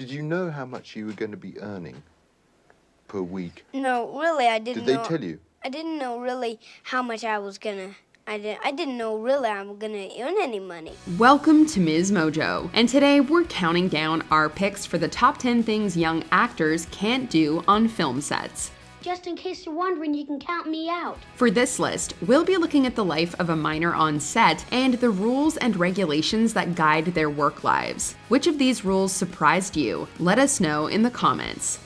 Did you know how much you were going to be earning per week? No, really, I didn't know. Did they tell you? I didn't know really how much I was gonna. I didn't know really I'm gonna earn any money. Welcome to MsMojo, and today we're counting down our picks for the top 10 things young actors can't do on film sets. Just in case you're wondering, you can count me out. For this list, we'll be looking at the life of a minor on set and the rules and regulations that guide their work lives. Which of these rules surprised you? Let us know in the comments.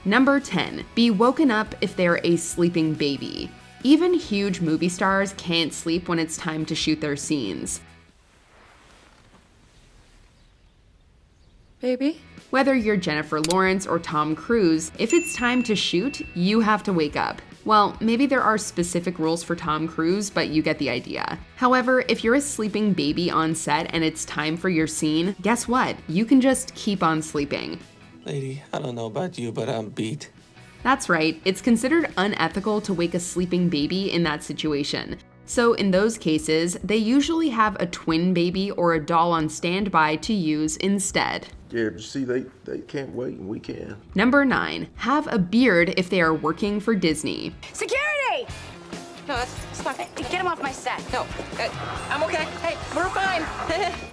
Number 10. Be woken up if they're a sleeping baby. Even huge movie stars can't sleep when it's time to shoot their scenes. Baby? Whether you're Jennifer Lawrence or Tom Cruise, if it's time to shoot, you have to wake up. Well, maybe there are specific rules for Tom Cruise, but you get the idea. However, if you're a sleeping baby on set and it's time for your scene, guess what? You can just keep on sleeping. Lady, I don't know about you, but I'm beat. That's right, it's considered unethical to wake a sleeping baby in that situation. So in those cases, they usually have a twin baby or a doll on standby to use instead. Yeah, but see, they can't wait and we can. Number 9, have a beard if they are working for Disney. Security! No, that's not. Get him off my set. No, I'm okay. Hey, we're fine.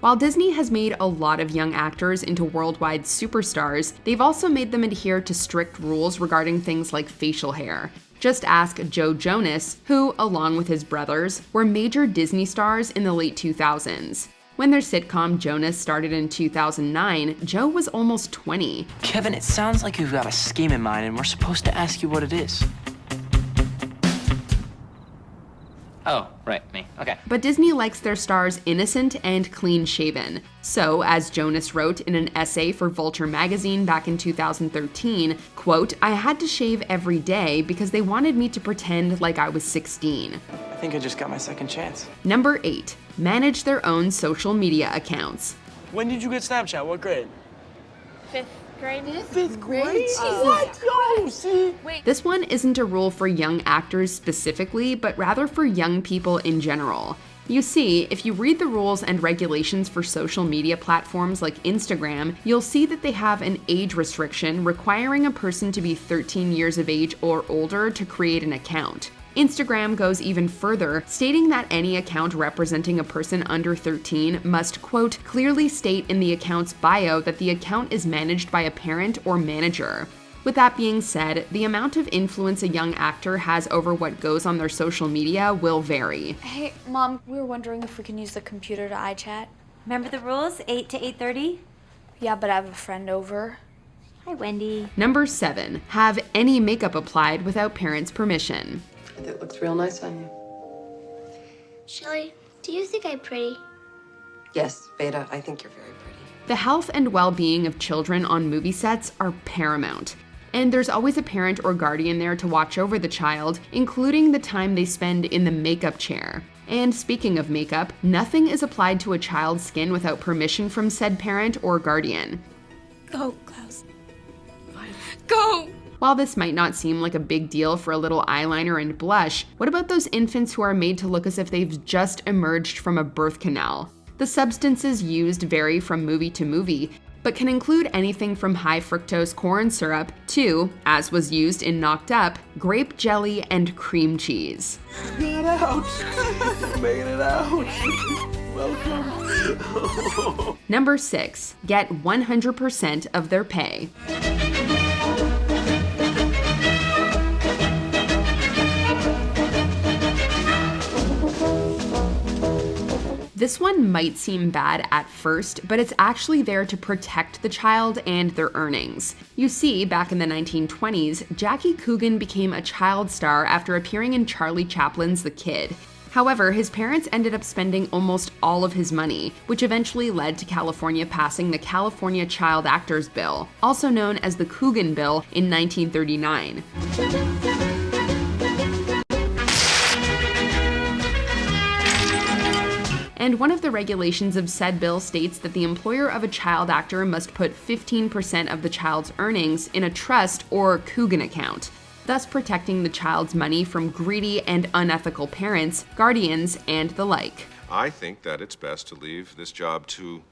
While Disney has made a lot of young actors into worldwide superstars, they've also made them adhere to strict rules regarding things like facial hair. Just ask Joe Jonas, who, along with his brothers, were major Disney stars in the late 2000s. When their sitcom Jonas started in 2009, Joe was almost 20. Kevin, it sounds like you've got a scheme in mind and we're supposed to ask you what it is. Oh, right, me. Okay. But Disney likes their stars innocent and clean-shaven. So, as Jonas wrote in an essay for Vulture magazine back in 2013, quote, "I had to shave every day because they wanted me to pretend like I was 16. I think I just got my second chance. Number 8, manage their own social media accounts. When did you get Snapchat? What grade? Fifth grade? Fifth grade? What? Yo, see? Wait. This one isn't a rule for young actors specifically, but rather for young people in general. You see, if you read the rules and regulations for social media platforms like Instagram, you'll see that they have an age restriction requiring a person to be 13 years of age or older to create an account. Instagram goes even further, stating that any account representing a person under 13 must, quote, clearly state in the account's bio that the account is managed by a parent or manager. With that being said, the amount of influence a young actor has over what goes on their social media will vary. Hey, Mom, we were wondering if we can use the computer to iChat. Remember the rules? 8 to 8:30? Yeah, but I have a friend over. Hi, Wendy. Number 7, have any makeup applied without parents' permission. It looks real nice on you. Shelly, do you think I'm pretty? Yes, Beta, I think you're very pretty. The health and well-being of children on movie sets are paramount. And there's always a parent or guardian there to watch over the child, including the time they spend in the makeup chair. And speaking of makeup, nothing is applied to a child's skin without permission from said parent or guardian. Go, Klaus. Go! While this might not seem like a big deal for a little eyeliner and blush, what about those infants who are made to look as if they've just emerged from a birth canal? The substances used vary from movie to movie, but can include anything from high fructose corn syrup to, as was used in Knocked Up, grape jelly and cream cheese. Get out! Making it out! Welcome! Number 6, get 100% of their pay. This one might seem bad at first, but it's actually there to protect the child and their earnings. You see, back in the 1920s, Jackie Coogan became a child star after appearing in Charlie Chaplin's The Kid. However, his parents ended up spending almost all of his money, which eventually led to California passing the California Child Actors Bill, also known as the Coogan Bill, in 1939. And one of the regulations of said bill states that the employer of a child actor must put 15% of the child's earnings in a trust or Coogan account, thus protecting the child's money from greedy and unethical parents, guardians, and the like. I think that it's best to leave this job to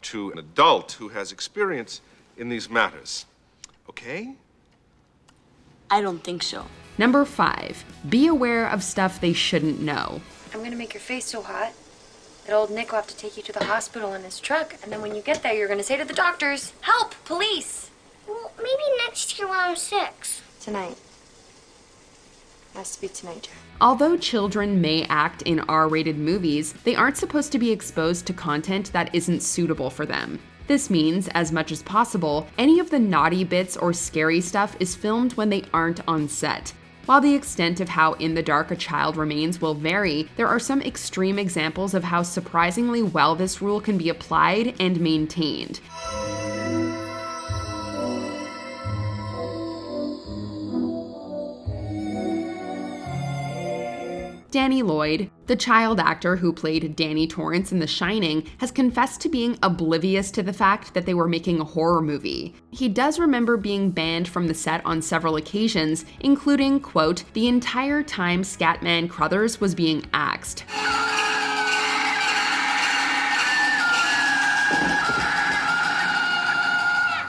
to an adult who has experience in these matters. Okay? I don't think so. Number 5, be aware of stuff they shouldn't know. I'm gonna make your face so hot that old Nick will have to take you to the hospital in his truck, and then when you get there, you're gonna say to the doctors, "Help! Police!" Well, maybe next year when I'm 6. Tonight. Has to be tonight, Jack. Although children may act in R-rated movies, they aren't supposed to be exposed to content that isn't suitable for them. This means, as much as possible, any of the naughty bits or scary stuff is filmed when they aren't on set. While the extent of how in the dark a child remains will vary, there are some extreme examples of how surprisingly well this rule can be applied and maintained. Danny Lloyd, the child actor who played Danny Torrance in The Shining, has confessed to being oblivious to the fact that they were making a horror movie. He does remember being banned from the set on several occasions, including, quote, the entire time Scatman Crothers was being axed.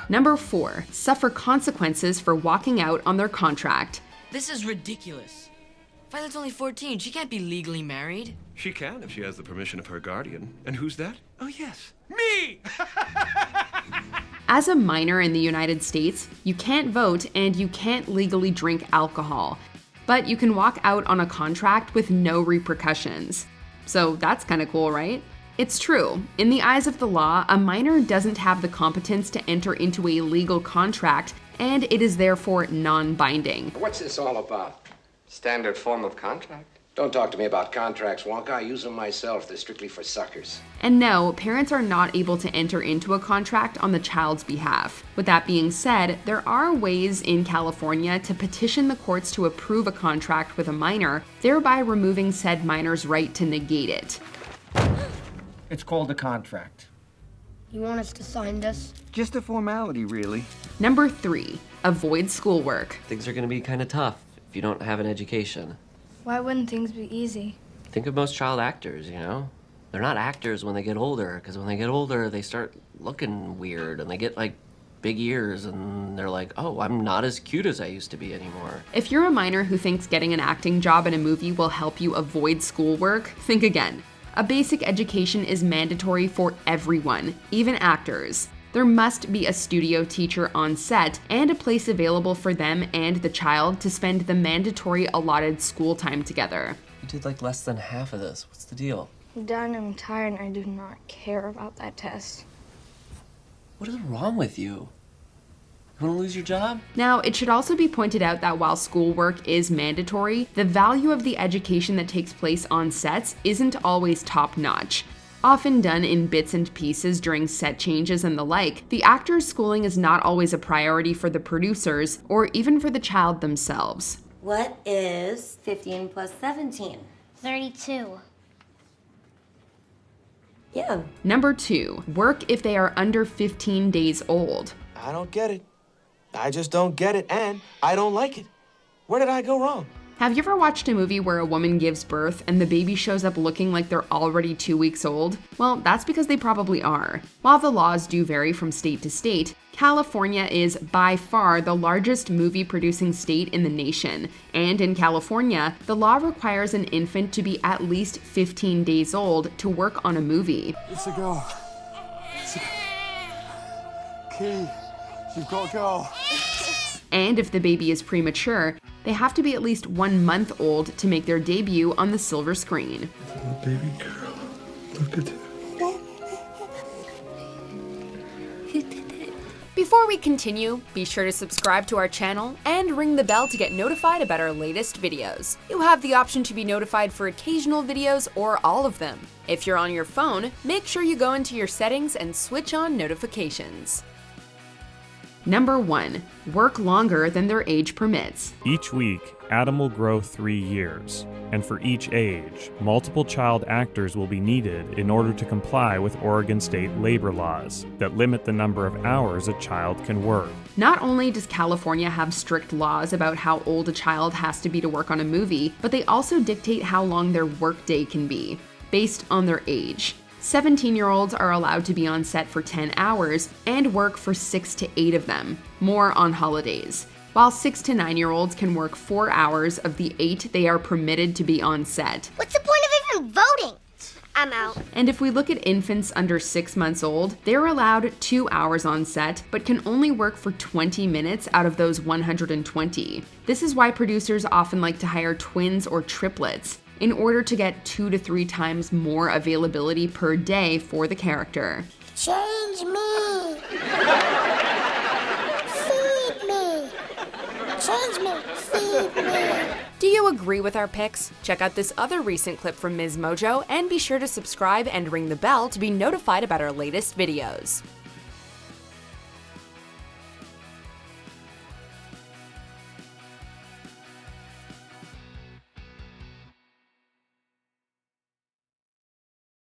Number 4, suffer consequences for walking out on their contract. This is ridiculous. Violet's only 14. She can't be legally married. She can if she has the permission of her guardian. And who's that? Oh, yes. Me! As a minor in the United States, you can't vote and you can't legally drink alcohol. But you can walk out on a contract with no repercussions. So that's kind of cool, right? It's true. In the eyes of the law, a minor doesn't have the competence to enter into a legal contract, and it is therefore non-binding. What's this all about? Standard form of contract. Don't talk to me about contracts, Wonka. I use them myself. They're strictly for suckers. And no, parents are not able to enter into a contract on the child's behalf. With that being said, there are ways in California to petition the courts to approve a contract with a minor, thereby removing said minor's right to negate it. It's called a contract. You want us to sign this? Just a formality, really. Number 3, avoid schoolwork. Things are going to be kind of tough if you don't have an education. Why wouldn't things be easy? Think of most child actors, you know? They're not actors when they get older, because when they get older, they start looking weird, and they get, like, big ears, and they're like, oh, I'm not as cute as I used to be anymore. If you're a minor who thinks getting an acting job in a movie will help you avoid schoolwork, think again. A basic education is mandatory for everyone, even actors. There must be a studio teacher on set and a place available for them and the child to spend the mandatory allotted school time together. You did like less than half of this. What's the deal? Dad, I'm tired and I do not care about that test. What is wrong with you? You want to lose your job? Now, it should also be pointed out that while schoolwork is mandatory, the value of the education that takes place on sets isn't always top-notch. Often done in bits and pieces during set changes and the like, the actor's schooling is not always a priority for the producers or even for the child themselves. What is 15 plus 17? 32. Yeah. Number 2, work if they are under 15 days old. I don't get it. I just don't get it, and I don't like it. Where did I go wrong? Have you ever watched a movie where a woman gives birth and the baby shows up looking like they're already 2 weeks old? Well, that's because they probably are. While the laws do vary from state to state, California is by far the largest movie-producing state in the nation. And in California, the law requires an infant to be at least 15 days old to work on a movie. It's a go. It's a go. Key, you've got to go. And if the baby is premature, they have to be at least 1 month old to make their debut on the silver screen. Oh, baby girl, look at it. Before we continue, be sure to subscribe to our channel and ring the bell to get notified about our latest videos. You have the option to be notified for occasional videos or all of them. If you're on your phone, make sure you go into your settings and switch on notifications. Number 1, work longer than their age permits. Each week, Adam will grow 3 years, and for each age, multiple child actors will be needed in order to comply with Oregon state labor laws that limit the number of hours a child can work. Not only does California have strict laws about how old a child has to be to work on a movie, but they also dictate how long their workday can be, based on their age. 17-year-olds are allowed to be on set for 10 hours and work for 6 to 8 of them, more on holidays, while 6 to 9-year-olds can work 4 hours of the 8 they are permitted to be on set. What's the point of even voting? I'm out. And if we look at infants under 6 months old, they're allowed 2 hours on set, but can only work for 20 minutes out of those 120. This is why producers often like to hire twins or triplets, in order to get 2 to 3 times more availability per day for the character. Change me. Feed me. Change me. Feed me. Do you agree with our picks? Check out this other recent clip from MsMojo and be sure to subscribe and ring the bell to be notified about our latest videos.